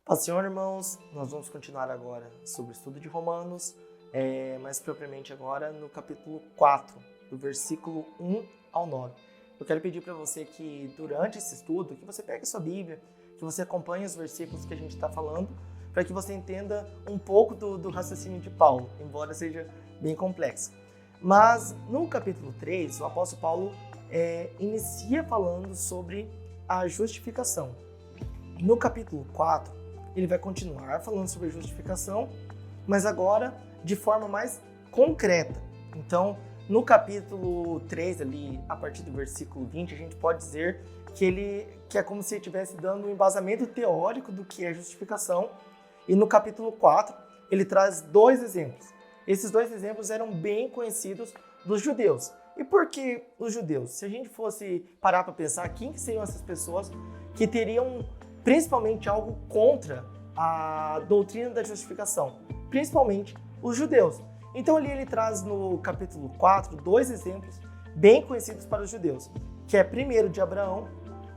Paz, Senhor, irmãos, nós vamos continuar agora sobre o estudo de Romanos, mais propriamente agora no capítulo 4, do versículo 1 ao 9. Eu quero pedir para você que durante esse estudo, que você pegue a sua Bíblia, que você acompanhe os versículos que a gente está falando, para que você entenda um pouco do raciocínio de Paulo, embora seja bem complexo. Mas no capítulo 3, o apóstolo Paulo inicia falando sobre a justificação. No capítulo 4, ele vai continuar falando sobre a justificação, mas agora de forma mais concreta. Então, no capítulo 3, ali, a partir do versículo 20, a gente pode dizer que é como se ele estivesse dando um embasamento teórico do que é justificação. E no capítulo 4, ele traz dois exemplos. Esses dois exemplos eram bem conhecidos dos judeus. E por que os judeus? Se a gente fosse parar para pensar, quem que seriam essas pessoas que teriam principalmente algo contra a doutrina da justificação, principalmente os judeus. Então ali ele traz no capítulo 4 dois exemplos bem conhecidos para os judeus, que é primeiro de Abraão,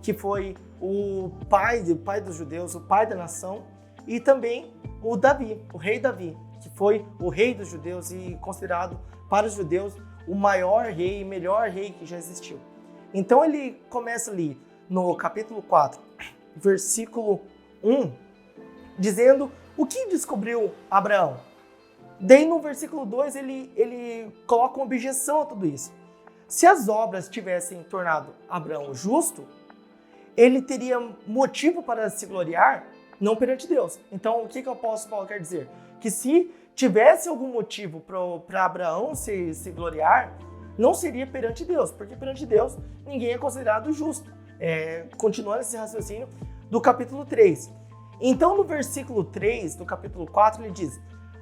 que foi o pai dos judeus, o pai da nação, e também o Davi, o rei Davi, que foi o rei dos judeus e considerado para os judeus o maior rei e melhor rei que já existiu. Então ele começa ali no capítulo 4, versículo 1, dizendo o que descobriu Abraão. Daí no versículo 2 ele coloca uma objeção a tudo isso. Se as obras tivessem tornado Abraão justo, ele teria motivo para se gloriar, não perante Deus. Então o que o apóstolo Paulo quer dizer? Que se tivesse algum motivo para Abraão se gloriar, não seria perante Deus, porque perante Deus ninguém é considerado justo. Continuando esse raciocínio do capítulo 3. Então, no versículo 3 do capítulo 4, ele diz: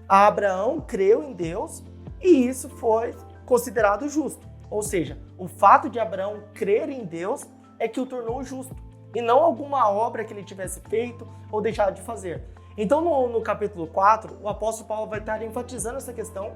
Abraão creu em Deus e isso foi considerado justo. Ou seja, o fato de Abraão crer em Deus é que o tornou justo, e não alguma obra que ele tivesse feito ou deixado de fazer. Então, no capítulo 4, o apóstolo Paulo vai estar enfatizando essa questão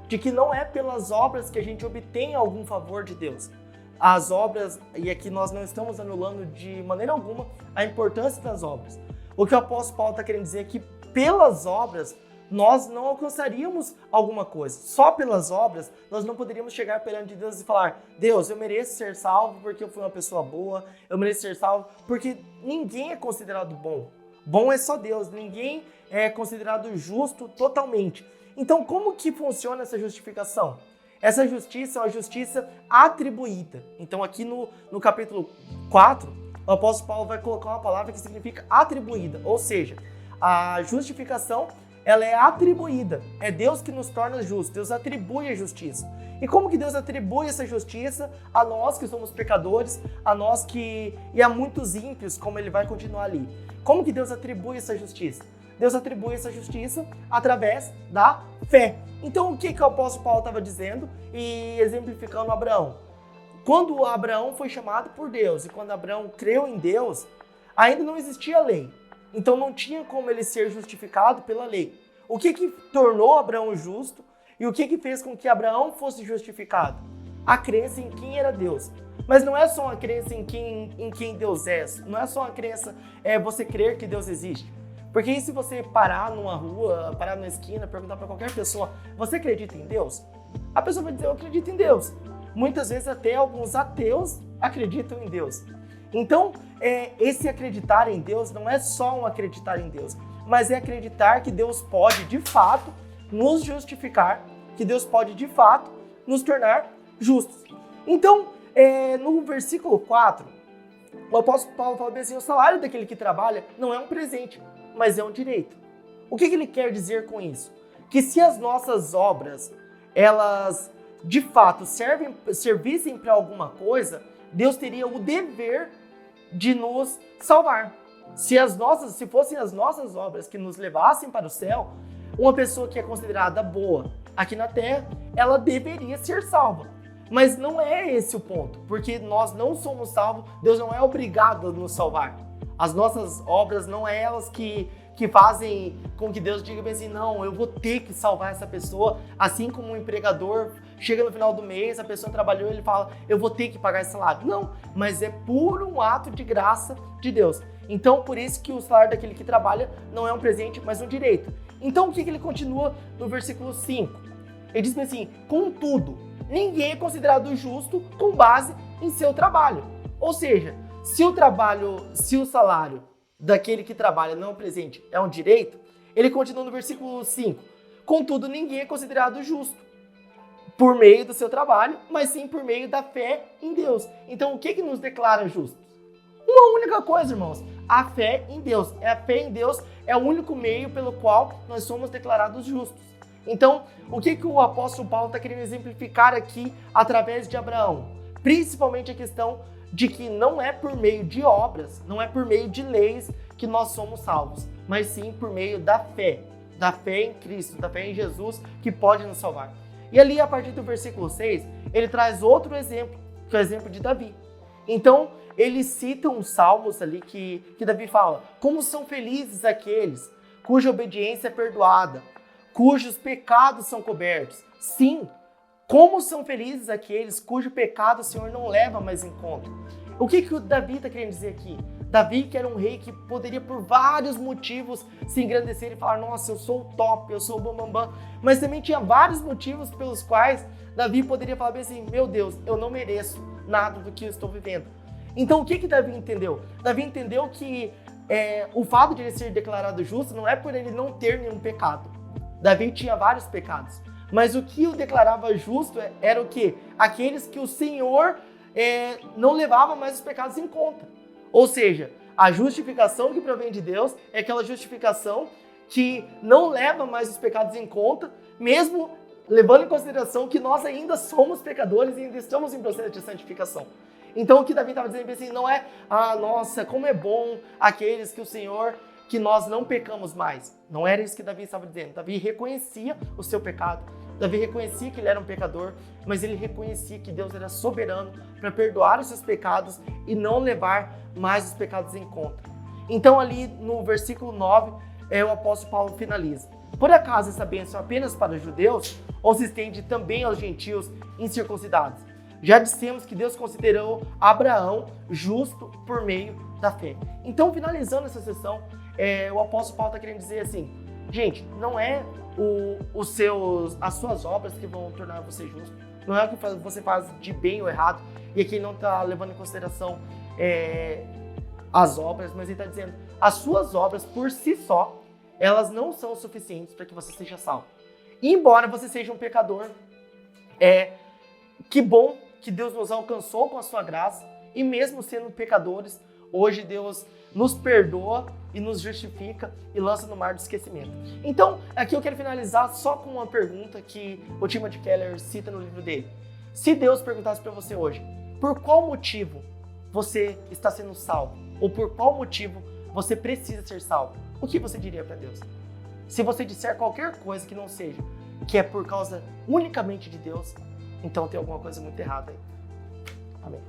de que não é pelas obras que a gente obtém algum favor de Deus. As obras, e aqui nós não estamos anulando de maneira alguma a importância das obras. O que o apóstolo Paulo está querendo dizer é que pelas obras nós não alcançaríamos alguma coisa. Só pelas obras nós não poderíamos chegar perante Deus e falar: Deus, eu mereço ser salvo porque eu fui uma pessoa boa, eu mereço ser salvo porque ninguém é considerado bom. Bom é só Deus, ninguém é considerado justo totalmente. Então como que funciona essa justificação? Essa justiça é uma justiça atribuída. Então aqui no capítulo 4, o apóstolo Paulo vai colocar uma palavra que significa atribuída. Ou seja, a justificação ela é atribuída. É Deus que nos torna justos. Deus atribui a justiça. E como que Deus atribui essa justiça a nós que somos pecadores, a nós e a muitos ímpios, como ele vai continuar ali? Como que Deus atribui essa justiça? Deus atribui essa justiça através da fé. Então o que o apóstolo Paulo estava dizendo e exemplificando Abraão? Quando Abraão foi chamado por Deus e quando Abraão creu em Deus, ainda não existia lei. Então não tinha como ele ser justificado pela lei. O que tornou Abraão justo e o que fez com que Abraão fosse justificado? A crença em quem era Deus. Mas não é só uma crença em quem Deus é. Não é só uma crença, você crer que Deus existe. Porque e se você parar numa rua, parar numa esquina, perguntar para qualquer pessoa: você acredita em Deus? A pessoa vai dizer: eu acredito em Deus. Muitas vezes até alguns ateus acreditam em Deus. Então, esse acreditar em Deus não é só um acreditar em Deus, mas é acreditar que Deus pode, de fato, nos justificar, que Deus pode, de fato, nos tornar justos. Então, no versículo 4, o apóstolo Paulo fala bem assim: o salário daquele que trabalha não é um presente, mas é um direito. O que ele quer dizer com isso? Que se as nossas obras, elas de fato servissem para alguma coisa, Deus teria o dever de nos salvar. Se fossem as nossas obras que nos levassem para o céu, uma pessoa que é considerada boa aqui na terra, ela deveria ser salva. Mas não é esse o ponto, porque nós não somos salvos, Deus não é obrigado a nos salvar. As nossas obras não é elas que fazem com que Deus diga bem assim: não, eu vou ter que salvar essa pessoa, assim como um empregador chega no final do mês, a pessoa trabalhou e ele fala: eu vou ter que pagar esse salário. Não, mas é por um ato de graça de Deus. Então, por isso que o salário daquele que trabalha não é um presente, mas um direito. Então, o que ele continua no versículo 5? Ele diz assim, contudo, ninguém é considerado justo com base em seu trabalho. Ou seja, se o salário daquele que trabalha não é um presente, é um direito, ele continua no versículo 5. Contudo, ninguém é considerado justo por meio do seu trabalho, mas sim por meio da fé em Deus. Então, o que nos declara justos? Uma única coisa, irmãos, a fé em Deus. A fé em Deus é o único meio pelo qual nós somos declarados justos. Então, o que o apóstolo Paulo está querendo exemplificar aqui através de Abraão? Principalmente a questão de que não é por meio de obras, não é por meio de leis que nós somos salvos, mas sim por meio da fé em Cristo, da fé em Jesus, que pode nos salvar. E ali, a partir do versículo 6, ele traz outro exemplo, que é o exemplo de Davi. Então, ele cita uns salmos ali que Davi fala, como são felizes aqueles cuja obediência é perdoada, cujos pecados são cobertos. Sim, como são felizes aqueles cujo pecado o Senhor não leva mais em conta. O que o Davi está querendo dizer aqui? Davi, que era um rei que poderia por vários motivos se engrandecer e falar, nossa, eu sou o top, eu sou o bambambam, mas também tinha vários motivos pelos quais Davi poderia falar bem assim, meu Deus, eu não mereço nada do que eu estou vivendo. Então o que Davi entendeu? Davi entendeu que o fato de ele ser declarado justo não é por ele não ter nenhum pecado. Davi tinha vários pecados, mas o que o declarava justo era o quê? Aqueles que o Senhor não levava mais os pecados em conta. Ou seja, a justificação que provém de Deus é aquela justificação que não leva mais os pecados em conta, mesmo levando em consideração que nós ainda somos pecadores e ainda estamos em processo de santificação. Então o que Davi estava dizendo assim, não é, nossa, como é bom aqueles que o Senhor, que nós não pecamos mais. Não era isso que Davi estava dizendo. Davi reconhecia o seu pecado. Davi reconhecia que ele era um pecador, mas ele reconhecia que Deus era soberano para perdoar os seus pecados e não levar mais os pecados em conta. Então ali no versículo 9, o apóstolo Paulo finaliza. Por acaso essa bênção é apenas para os judeus ou se estende também aos gentios incircuncidados? Já dissemos que Deus considerou Abraão justo por meio da fé. Então, finalizando essa sessão, o apóstolo Paulo está querendo dizer assim, gente, não é as suas obras que vão tornar você justo, não é o que você faz de bem ou errado, e aqui ele não está levando em consideração as obras, mas ele está dizendo, as suas obras por si só, elas não são suficientes para que você seja salvo. E embora você seja um pecador, que bom que Deus nos alcançou com a sua graça, e mesmo sendo pecadores, hoje Deus nos perdoa e nos justifica e lança no mar do esquecimento. Então, aqui eu quero finalizar só com uma pergunta que o Timothy Keller cita no livro dele. Se Deus perguntasse para você hoje, por qual motivo você está sendo salvo? Ou por qual motivo você precisa ser salvo? O que você diria para Deus? Se você disser qualquer coisa que não seja, que é por causa unicamente de Deus, então tem alguma coisa muito errada aí. Amém.